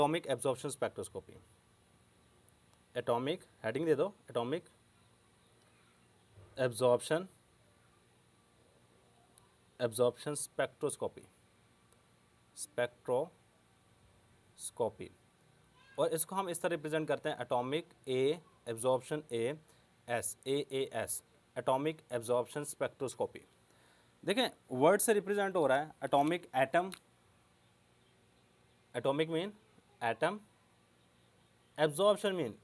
Atomic absorption spectroscopy. Atomic heading दे दो, atomic absorption absorption spectroscopy, spectroscopy. और इसको हम इस तरह रिप्रेजेंट करते हैं atomic A absorption A S atomic absorption spectroscopy. देखें वर्ड से रिप्रेजेंट हो रहा है atomic atom, atomic mean atom, absorption mean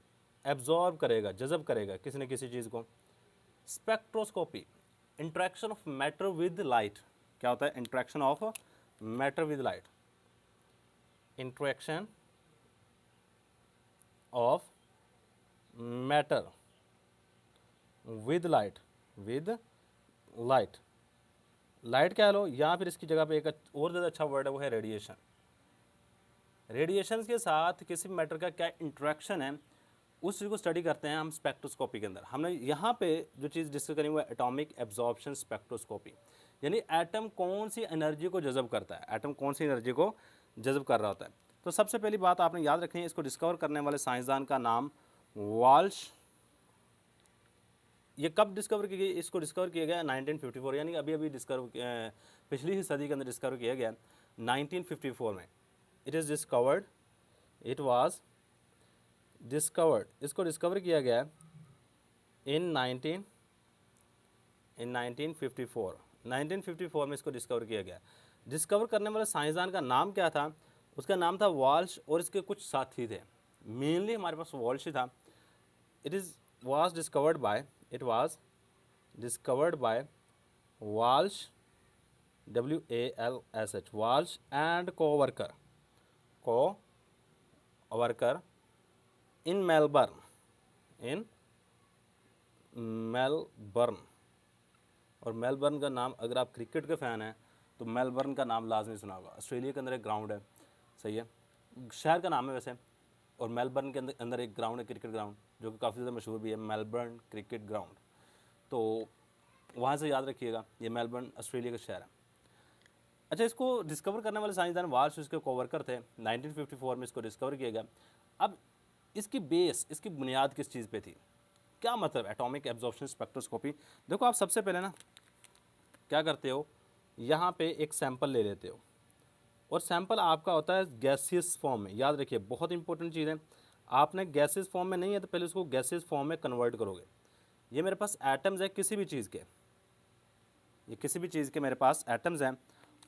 absorb करेगा, जज़ब करेगा किसी न किसी चीज़ को। Spectroscopy interaction of matter with light. क्या होता है interaction of matter with light? Interaction of matter with light, with light. Light क्या लो, या फिर इसकी जगह पे एक और ज़्यादा अच्छा वर्ड है वो है रेडिएशन। रेडिएशन के साथ किसी मैटर का क्या इंट्रैक्शन है उस चीज़ को स्टडी करते हैं हम स्पेक्ट्रोस्कोपी के अंदर। हमने यहाँ पे जो चीज़ डिस्कस करी वो है एटॉमिक एब्जॉर्प्शन स्पेक्ट्रोस्कोपी, यानी एटम कौन सी एनर्जी को जज़ब करता है, एटम कौन सी एनर्जी को जज़ब कर रहा होता है। तो सबसे पहली बात आपने याद रखनी है, इसको डिस्कवर करने वाले साइंसदान का नाम वाल्श। ये कब डिस्कवर की गई? इसको डिस्कवर किया गया 1954, यानी अभी अभी डिस्कवर, पिछली ही सदी के अंदर डिस्कवर किया गया 1954 में। It is discovered, it was discovered, इसको डिस्कवर किया गया इन 1954। 1954 में इसको डिस्कवर किया गया। डिस्कवर करने वाले साइंसदान का नाम क्या था? उसका नाम था वाल्श और इसके कुछ साथी थे। मेनली हमारे पास वाल्श ही था। It was discovered by Walsh, WALSH, Walsh and co-worker in Melbourne. और मेलबर्न का नाम, अगर आप क्रिकेट के फ़ैन हैं तो मेलबर्न का नाम लाजमी सुना होगा। ऑस्ट्रेलिया के अंदर एक ग्राउंड है, सही है, शहर का नाम है वैसे। और मेलबर्न के अंदर एक ग्राउंड है, क्रिकेट ग्राउंड, जो कि काफ़ी ज़्यादा मशहूर भी है, मेलबर्न क्रिकेट ग्राउंड। तो वहाँ से याद रखिएगा, ये मेलबर्न ऑस्ट्रेलिया का शहर है। अच्छा, इसको डिस्कवर करने वाले साइंसदान वाल्श उसके कोवर्कर थे। 1954 में इसको डिस्कवर किया गया। अब इसकी बेस, इसकी बुनियाद किस चीज़ पे थी? क्या मतलब एटॉमिक एब्जॉर्प्शन स्पेक्ट्रोस्कोपी? देखो आप सबसे पहले ना क्या करते हो, यहाँ पे एक सैंपल ले लेते हो और सैंपल आपका होता है गैसियस फॉर्म में। याद रखिए बहुत इंपॉर्टेंट चीज़ है, आपने गैसियस फॉर्म में नहीं है तो पहले उसको गैसियस फॉर्म में कन्वर्ट करोगे। ये मेरे पास एटम्स है किसी भी चीज़ के, ये किसी भी चीज़ के मेरे पास एटम्स हैं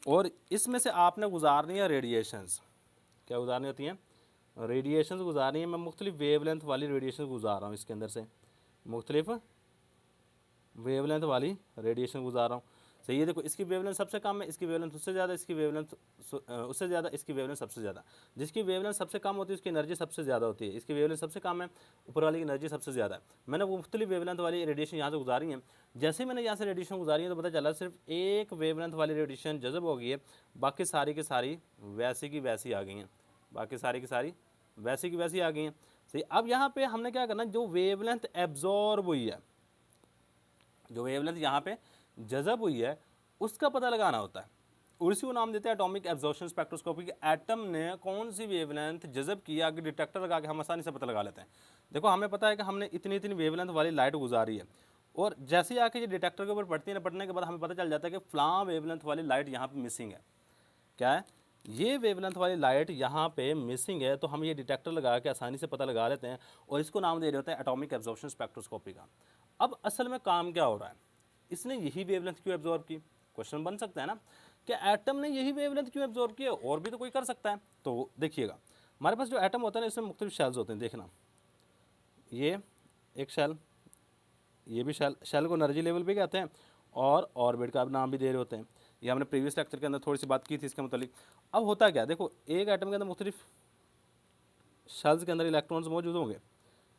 और इसमें से आपने गुजारनी है रेडिएशंस। क्या गुजारनी होती हैं? रेडिएशंस गुजारनी है। मैं मुख्तलिफ वेवलेंथ वाली रेडिएशन गुजार रहा हूँ, इसके अंदर से मुख्तलिफ वेवलेंथ वाली रेडिएशन गुजार रहा हूँ। सही है, देखो इसकी वेवलेंथ सबसे कम है, इसकी वेवलेंथ उससे ज़्यादा, इसकी वेवलेंथ उससे ज़्यादा, इसकी वेवलेंथ सबसे ज़्यादा। जिसकी वेवलेंथ सबसे कम होती है उसकी एनर्जी सबसे ज़्यादा होती है, इसकी वेवलेंथ सबसे कम है, ऊपर वाली की एनर्जी सबसे ज़्यादा है। मैंने वो मुख्तलिफ वेवलेंथ वाली रेडिएशन यहाँ से गुजारी है। जैसे ही मैंने यहाँ से रेडिएशन गुजारी है तो पता चला सिर्फ एक वेवलेंथ वाली रेडिएशन जज़ब हो गई है, बाकी सारी की सारी वैसी की वैसी आ गई हैं, बाकी सारी की सारी वैसी की वैसी आ गई हैं। सही, अब यहाँ पे हमने क्या करना, जो वेवलेंथ एब्जॉर्ब हुई है, जो वेवलेंथ यहाँ पे जज़ब हुई है उसका पता लगाना होता है और इसी को नाम देते हैं एटॉमिक एब्जॉर्प्शन स्पेक्ट्रोस्कोपी। कि एटम ने कौन सी वेवलेंथ जज़ब किया, आगे डिटेक्टर लगा के हम आसानी से पता लगा लेते हैं। देखो हमें पता है कि हमने इतनी इतनी वेवलेंथ वाली लाइट गुजारी है और जैसे ही आके ये डिटेक्टर के ऊपर पड़ती है ना, पड़ने के बाद हमें पता चल जाता है कि फ्लां वेवलेंथ वाली लाइट यहाँ पर मिसिंग है। क्या है? ये वेवलेंथ वाली लाइट यहाँ पे मिसिंग है। तो हम ये डिटेक्टर लगा के आसानी से पता लगा लेते हैं और इसको नाम दे रहे होते हैं एटॉमिक एब्जॉर्प्शन स्पेक्ट्रोस्कोपी का। अब असल में काम क्या हो रहा है, इसने यही वेवलेंथ क्यों एब्जॉर्ब की? क्वेश्चन बन सकता है ना कि एटम ने यही वेवलेंथ क्यों एब्जॉर्ब की है, और भी तो कोई कर सकता है। तो देखिएगा हमारे पास जो एटम होता है ना, इसमें मुख्तलिफ शेल्स होते हैं। देखना ये एक शेल, ये भी शेल को एनर्जी लेवल भी कहते हैं और ऑर्बिट का नाम भी दे रहे होते हैं। ये हमने प्रीवियस लेक्चर के अंदर थोड़ी सी बात की थी इसके मुतालिक। अब होता क्या, देखो एक एटम के अंदर मुख्तलिफ शेल्स के अंदर इलेक्ट्रॉन्स मौजूद होंगे।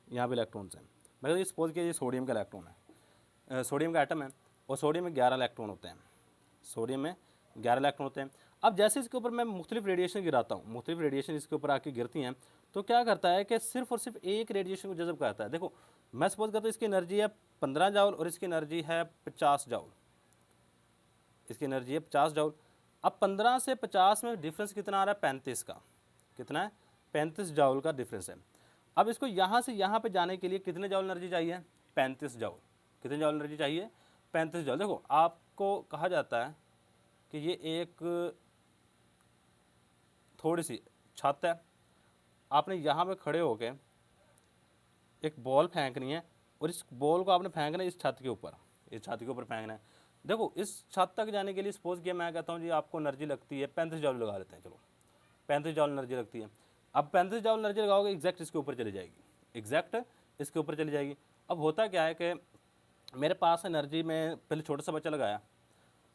यहाँ पे इलेक्ट्रॉन्स हैं। मैं ये सपोज किया ये सोडियम का इलेक्ट्रॉन है, सोडियम का एटम है और सोडियम में 11 इलेक्ट्रॉन होते हैं, सोडियम में 11 इलेक्ट्रॉन होते हैं। अब जैसे इसके ऊपर मैं मुख्तलिफ रेडिएशन गिराता हूँ, मुख्तलिफ रेडिएशन इसके ऊपर आके गिरती हैं, तो क्या करता है कि सिर्फ और सिर्फ एक रेडिएशन को जज़ब करता है। देखो मैं सपोज करता हूँ इसकी एनर्जी है 15 जाउल और इसकी एनर्जी है 50 जाउल, इसकी एनर्जी है 50 जाउल। अब 15 से 50 में डिफरेंस कितना आ रहा है? 35 का। कितना है? 35 जॉल का डिफरेंस है। अब इसको यहाँ से यहाँ पे जाने के लिए कितने जॉल एनर्जी चाहिए? 35 जॉल। कितने जॉल एनर्जी चाहिए? 35 जॉल। देखो आपको कहा जाता है कि ये एक थोड़ी सी छत है, आपने यहाँ पे खड़े होके एक बॉल फेंकनी है और इस बॉल को आपने फेंकना है इस छत के ऊपर, इस छत के ऊपर फेंकना है। देखो इस छत तक जाने के लिए सपोज किया मैं कहता हूँ जी आपको एनर्जी लगती है 35 जॉल लगा लेते हैं, चलो 35 जॉल एनर्जी लगती है। अब 35 जॉल एनर्जी लगाओगे एग्जैक्ट इसके ऊपर चली जाएगी, एग्जैक्ट इसके ऊपर चली जाएगी। अब होता क्या है कि मेरे पास एनर्जी में पहले छोटा सा बच्चा लगाया,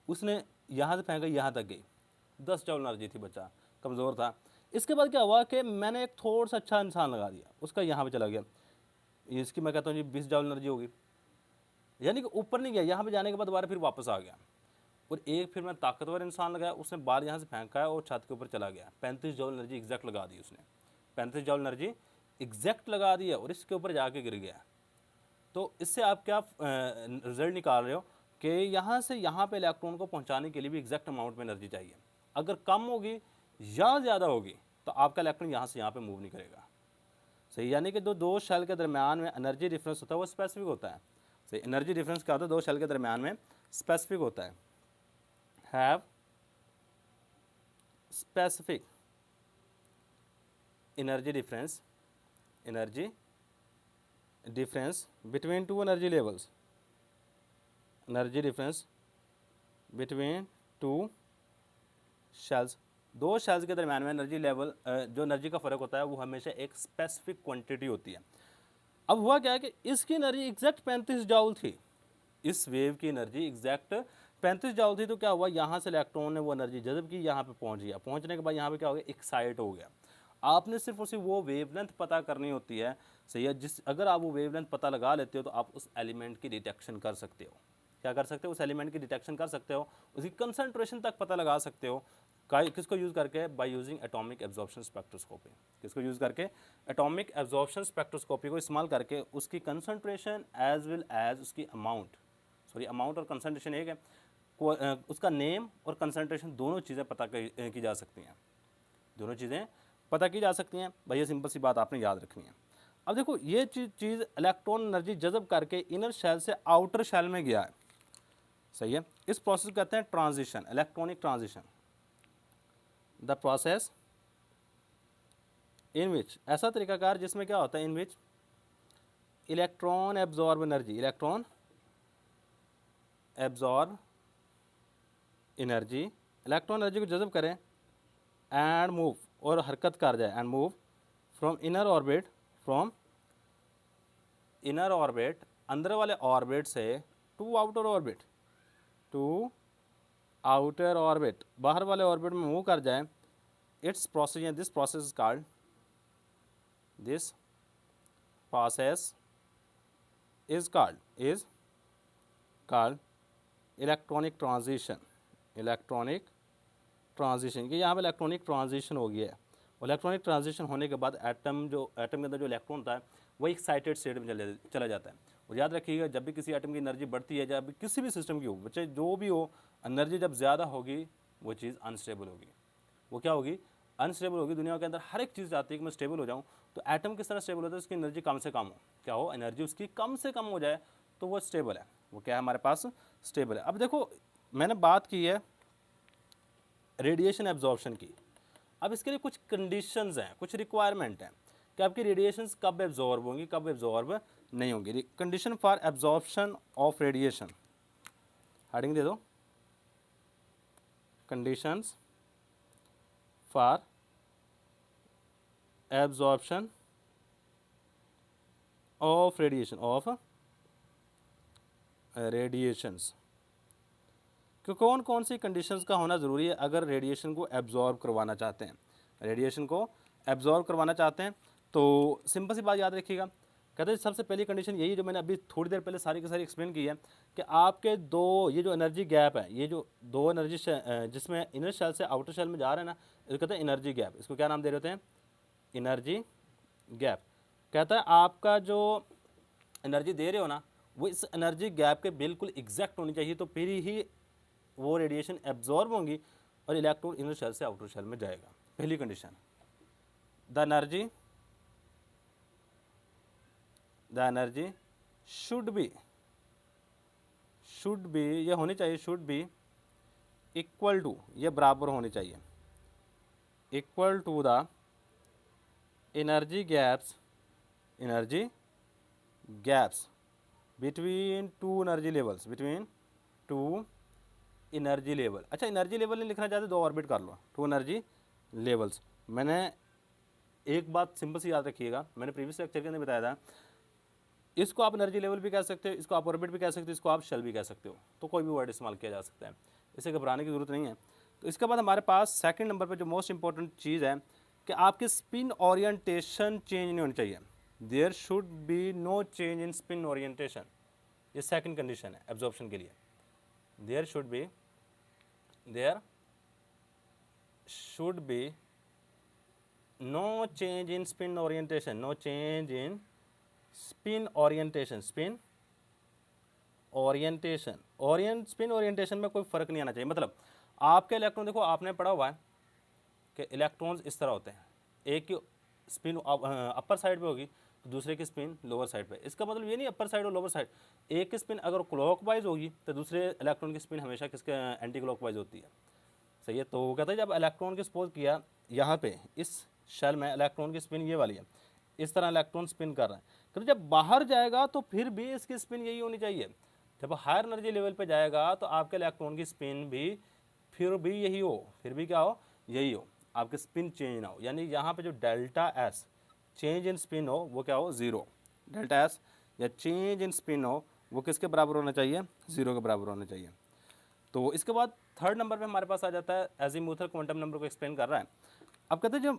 उसने यहाँ से फेंका यहाँ तक गई, 10 जॉल एनर्जी थी, बच्चा कमज़ोर था। इसके बाद क्या हुआ कि मैंने एक थोड़ा सा अच्छा इंसान लगा दिया, उसका यहाँ पे चला गया, इसकी मैं कहता हूँ जी 20 जॉल एनर्जी होगी, यानी कि ऊपर नहीं गया, यहाँ पे जाने के बाद दोबारा फिर वापस आ गया। और एक फिर मैं ताकतवर इंसान लगाया, उसने बाहर यहाँ से फेंका है और छत के ऊपर चला गया, 35 जॉल एनर्जी एग्जैक्ट लगा दी उसने, 35 जॉल एनर्जी एग्जैक्ट लगा दी है और इसके ऊपर जाके गिर गया। तो इससे आप क्या रिजल्ट निकाल रहे हो कि यहाँ से यहाँ पे इलेक्ट्रॉन को पहुँचाने के लिए भी एग्जैक्ट अमाउंट में एनर्जी चाहिए। अगर कम होगी या ज़्यादा होगी तो आपका इलेक्ट्रॉन यहाँ से यहाँ पे मूव नहीं करेगा। सही, यानी कि दो शेल के दरमियान में एनर्जी डिफरेंस होता है वो स्पेसिफिक होता है। सही, एनर्जी डिफरेंस क्या होता है? दो शेल के दरमियान में स्पेसिफिक होता है। Have specific energy difference, energy difference between two energy levels, energy difference between two shells. दो शेल्स के दरमियान में एनर्जी लेवल जो एनर्जी का फ़र्क होता है वो हमेशा एक स्पेसिफिक क्वांटिटी होती है। अब हुआ क्या है कि इसकी एनर्जी एग्जैक्ट 35 जॉल थी, इस वेव की एनर्जी एग्जैक्ट 35 जॉल थी। तो क्या हुआ, यहाँ से इलेक्ट्रॉन ने वो एनर्जी जज़ब की, यहाँ पे पहुँच गया, पहुँचने के बाद यहाँ पे क्या हो गया, एक्साइट हो गया। आपने सिर्फ उसी वो वेवलेंथ पता करनी होती है। सही है, अगर आप वो वेवलेंथ पता लगा लेते हो तो आप उस एलिमेंट की डिटेक्शन कर सकते हो। क्या कर सकते हो? उस एलिमेंट की डिटेक्शन कर सकते हो, उसकी कंसंट्रेशन तक पता लगा सकते हो। किसको यूज़ करके? By using atomic absorption spectroscopy. किसको यूज़ करके? एटॉमिक एब्जॉर्प्शन स्पेक्ट्रोस्कोपी को इस्तेमाल करके उसकी कंसंट्रेशन एज वेल एज उसकी अमाउंट, सॉरी अमाउंट और कंसंट्रेशन एक है, उसका नेम और कंसंट्रेशन दोनों चीज़ें पता की जा सकती हैं, दोनों चीज़ें पता की जा सकती हैं। भाई ये सिंपल सी बात आपने याद रखनी है। अब देखो ये चीज़ इलेक्ट्रॉन एनर्जी जज़ब करके इनर शेल से आउटर शेल में गया है। सही है, इस प्रोसेस को कहते हैं transition, electronic transition. The process in which, ऐसा तरीकाकार जिसमें क्या होता है, in which electron absorb energy, electron absorb energy, electron energy को जज़ब करें एंड मूव, और हरकत कर जाए, and move from inner orbit, from inner orbit अंदर वाले ऑर्बिट से to outer orbit, to outer orbit बाहर वाले ऑर्बिट में मूव कर जाए। It's process, this process is called, this process is called electronic transition, electronic transition. कि यहाँ पे इलेक्ट्रॉनिक ट्रांजिशन हो गया है, और इलेक्ट्रॉनिक ट्रांजिशन होने के बाद एटम के अंदर जो इलेक्ट्रॉन होता है वो एक्साइटेड स्टेट में चला जाता है। और याद रखिएगा जब भी किसी एटम की एनर्जी बढ़ती है, जब भी किसी भी सिस्टम की हो, बच्चे जो भी हो, एनर्जी जब ज़्यादा होगी वो चीज़ अनस्टेबल होगी। वो क्या होगी? अनस्टेबल होगी। दुनिया के अंदर हर एक चीज़ चाहती है कि मैं स्टेबल हो जाऊँ। तो एटम किस तरह स्टेबल होता है? उसकी एनर्जी कम से कम हो, क्या हो, एनर्जी उसकी कम से कम हो जाए तो वो स्टेबल है। वो क्या है हमारे पास? स्टेबल है। अब देखो मैंने बात की है रेडिएशन एब्जॉर्प्शन की। अब इसके लिए कुछ कंडीशंस हैं, कुछ रिक्वायरमेंट हैं कि आपकी रेडिएशंस कब एब्जॉर्ब होंगी, कब एब्जॉर्ब नहीं होंगी। Condition for absorption of radiation, heading दे दो, conditions for absorption of radiation, of radiations. कि कौन कौन सी कंडीशंस का होना ज़रूरी है अगर रेडिएशन को एब्जॉर्ब करवाना चाहते हैं, रेडिएशन को एब्जॉर्ब करवाना चाहते हैं। तो सिंपल सी बात याद रखिएगा, कहते हैं सबसे पहली कंडीशन यही जो मैंने अभी थोड़ी देर पहले सारी की सारी एक्सप्लेन की है कि आपके दो ये जो एनर्जी गैप है, ये जो दो एनर्जी जिसमें इनर शेल से आउटर शेल में जा रहे हैं ना, इसको कहते हैं एनर्जी गैप। इसको क्या नाम दे रहे होते हैं? Energy gap. कहता है आपका जो एनर्जी दे रहे हो ना वो इस एनर्जी गैप के बिल्कुल एग्जैक्ट होनी चाहिए, तो फिर ही वो रेडिएशन एब्जॉर्ब होंगी और इलेक्ट्रॉन इनर शेल से आउटर शेल में जाएगा। पहली condition. The energy should be ये होनी चाहिए, शुड बी इक्वल टू, ये बराबर होनी चाहिए, equal to the energy gaps between two energy levels, between two energy level. अच्छा, एनर्जी लेवल नहीं लिखना चाहते, दो ऑर्बिट कर लो, टू एनर्जी लेवल्स। मैंने एक बात सिंपल सी याद रखिएगा, मैंने प्रीवियस लेक्चर के अंदर बताया था, इसको आप एनर्जी लेवल भी कह सकते हो, इसको आप ऑर्बिट भी कह सकते हो, इसको आप शेल भी कह सकते हो, तो कोई भी वर्ड इस्तेमाल किया जा सकता है, इसे घबराने की ज़रूरत नहीं है। तो इसके बाद हमारे पास सेकंड नंबर पे जो मोस्ट इंपॉर्टेंट चीज़ है कि आपकी स्पिन ओरिएंटेशन चेंज नहीं होनी चाहिए, there should be no change in spin orientation, ये सेकंड कंडीशन है एब्जॉर्प्शन के लिए। There should be no change in spin orientation, no change in spin orientation, spin orientation में कोई फर्क नहीं आना चाहिए। मतलब आपके इलेक्ट्रॉन, देखो आपने पढ़ा हुआ है कि इलेक्ट्रॉन्स इस तरह होते हैं, एक की स्पिन अपर साइड पे होगी तो दूसरे की स्पिन लोअर साइड पे। इसका मतलब ये नहीं अपर साइड और लोअर साइड, एक की स्पिन अगर क्लॉकवाइज होगी तो दूसरे इलेक्ट्रॉन की स्पिन हमेशा किसके एंटी क्लॉकवाइज होती है, सही है। तो वो कहता है जब इलेक्ट्रॉन की सपोज किया यहाँ पे इस शेल में इलेक्ट्रॉन की स्पिन ये वाली है, इस तरह इलेक्ट्रॉन स्पिन कर रहा है, तो जब बाहर जाएगा तो फिर भी इसकी स्पिन यही होनी चाहिए। जब हायर एनर्जी लेवल पे जाएगा तो आपके इलेक्ट्रॉन की स्पिन भी फिर भी यही हो, फिर भी क्या हो, यही हो, आपकी स्पिन चेंज ना हो। यानी यहाँ पे जो delta S change in spin हो वो क्या हो, ज़ीरो। डेल्टा एस या चेंज इन स्पिन हो वो किसके बराबर होना चाहिए, ज़ीरो के बराबर होना चाहिए। तो इसके बाद थर्ड नंबर पे हमारे पास आ जाता है एजीमुथल क्वांटम नंबर को एक्सप्लेन कर रहा है। अब कहते हैं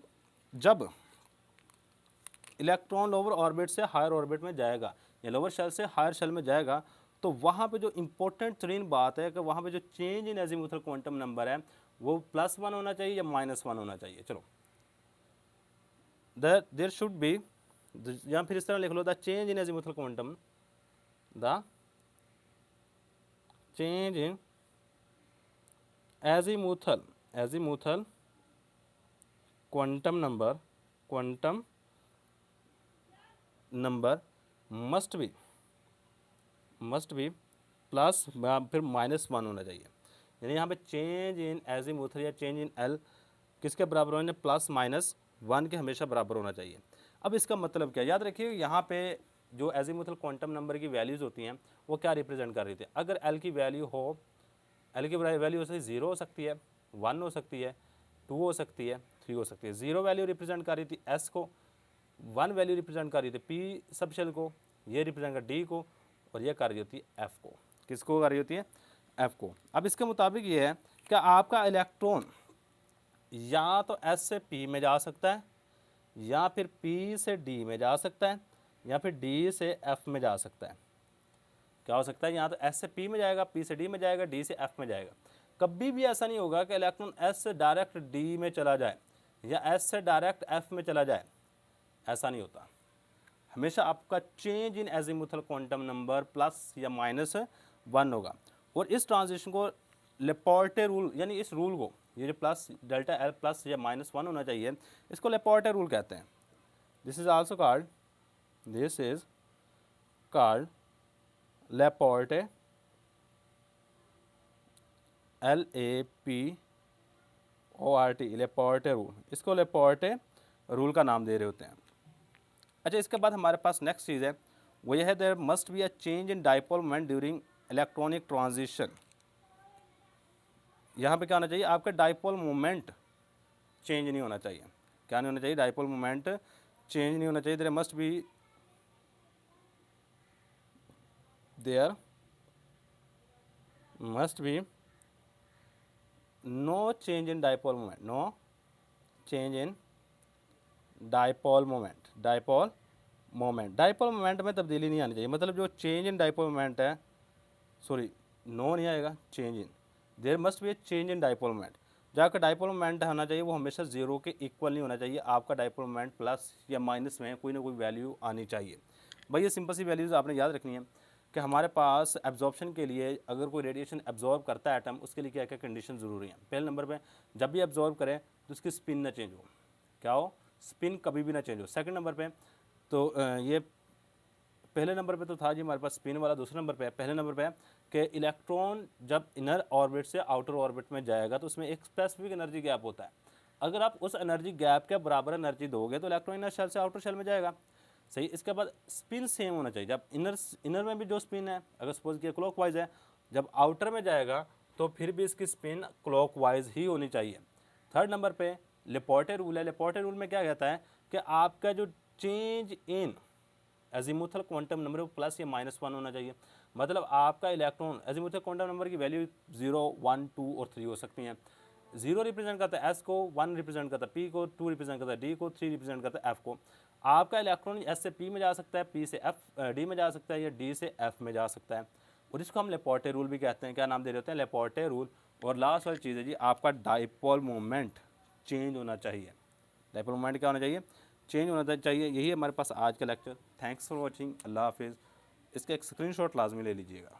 जब इलेक्ट्रॉन लोअर ऑर्बिट से हायर ऑर्बिट में जाएगा या लोअर शेल से हायर शेल में जाएगा, तो वहाँ पे जो इंपॉर्टेंट तरीन बात है कि वहाँ पे जो change in azimuthal quantum number है वो +1 होना चाहिए या -1 होना चाहिए। चलो, देयर शुड बी, या फिर इस तरह लिख लो, the change in azimuthal quantum, the change in azimuthal quantum number must be plus फिर -1 होना चाहिए। यानी यहाँ पे चेंज इन एजीमुथल या चेंज इन एल किसके बराबर होना, +-1 के हमेशा बराबर होना चाहिए। अब इसका मतलब क्या, याद रखिए यहाँ पे जो एजीमुथल क्वांटम नंबर की वैल्यूज़ होती हैं वो क्या रिप्रेजेंट कर रही थी। अगर एल की वैल्यू हो, एल की वैल्यू हो सकती है 0 हो सकती है, 1 हो सकती है, 2 हो सकती है, 3 हो सकती है। 0 वैल्यू रिप्रेजेंट कर रही थी एस को, 1 वैल्यू रिप्रेजेंट कर रही थी पी सब शेल को, ये रिप्रेजेंट कर डी को, और ये कर रही होती है एफ को। किसको कर रही होती है, एफ को। अब इसके मुताबिक ये है कि आपका इलेक्ट्रॉन या तो एस से पी में जा सकता है, या फिर पी से डी में जा सकता है, या फिर डी से एफ में जा सकता है। क्या हो सकता है, यहाँ तो एस से पी में जाएगा, पी से डी में जाएगा, डी से एफ में जाएगा। कभी भी ऐसा नहीं होगा कि इलेक्ट्रॉन एस से डायरेक्ट डी में चला जाए या एस से डायरेक्ट एफ में चला जाए, ऐसा नहीं होता। हमेशा आपका change in azimuthal quantum number plus या -1 होगा। और इस ट्रांजिशन को लेपोर्टे रूल, यानी इस रूल को, ये जो प्लस डेल्टा एल प्लस या -1 होना चाहिए, इसको लेपोर्टे रूल कहते हैं। This is also called Laporte, LAPORT, Laporte rule. इसको लेपोर्टे रूल का नाम दे रहे होते हैं। अच्छा, इसके बाद हमारे पास नेक्स्ट चीज़ है, वो ये है there must be a change in dipole moment during electronic transition. यहाँ पे क्या होना चाहिए, आपका डाइपोल मोमेंट चेंज नहीं होना चाहिए। क्या नहीं होना चाहिए, डाइपोल मोमेंट चेंज नहीं होना चाहिए। There must be no change in dipole moment, no change in dipole moment में तब्दीली नहीं आनी चाहिए। मतलब जो चेंज इन डाइपोल मोमेंट है, सॉरी नो नहीं आएगा, change in, there must be a change in dipole moment. जो आपका डाइपोल मोमेंट होना चाहिए वो हमेशा 0 के इक्वल नहीं होना चाहिए। आपका डाइपोल मोमेंट प्लस या माइनस में कोई ना कोई वैल्यू आनी चाहिए। भाई ये सिंपल सी वैल्यूज़ आपने याद रखनी है कि हमारे पास एब्जॉर्प्शन के लिए अगर कोई रेडिएशन एब्जॉर्ब करता है एटम, उसके लिए क्या क्या कंडीशन ज़रूरी है। पहले नंबर पे जब भी एब्जॉर्ब करे तो उसकी स्पिन ना चेंज हो, क्या हो, स्पिन कभी भी ना चेंज हो। सेकंड नंबर पे तो ये पहले नंबर पे तो था जी हमारे पास स्पिन वाला, दूसरे नंबर पे है, पहले नंबर पे है कि इलेक्ट्रॉन जब इनर ऑर्बिट से आउटर ऑर्बिट में जाएगा तो उसमें एक स्पेसिफिक एनर्जी गैप होता है। अगर आप उस एनर्जी गैप के बराबर एनर्जी दोगे तो इलेक्ट्रॉन इनर शेल से आउटर शेल में जाएगा, सही। इसके बाद स्पिन सेम होना चाहिए, जब इनर में भी जो स्पिन है अगर सपोज किया क्लॉकवाइज है, जब आउटर में जाएगा तो फिर भी इसकी स्पिन क्लॉकवाइज ही होनी चाहिए। थर्ड नंबर पे लेपोर्टे रूल है। लेपोर्टे रूल में क्या कहता है कि आपका जो change in azimuthal quantum number plus या -1 होना चाहिए। मतलब आपका इलेक्ट्रॉन एजीमुथल क्वांटम नंबर की वैल्यू 0, 1, 2 और 3 हो सकती हैं। 0 रिप्रेजेंट करता है एस को, 1 रिप्रेजेंट करता है पी को, 2 रिप्रेजेंट करता है डी को, 3 रिप्रेजेंट करता है एफ को। आपका इलेक्ट्रॉन एस से पी में जा सकता है, पी से एफ डी में जा सकता है या डी से एफ में जा सकता है, और इसको हम लेपोर्टे रूल भी कहते हैं। क्या नाम दे रहे होते हैं? लेपोर्टे रूल। और लास्ट वाली चीज़ है जी आपका डाइपोल मोमेंट चेंज होना चाहिए। डाइपोल मोमेंट क्या होना चाहिए? चेंज होना चाहिए। यही हमारे पास आज का लेक्चर। Thanks for watching. अल्लाह हाफिज़। इसका एक स्क्रीनशॉट लाजमी ले लीजिएगा।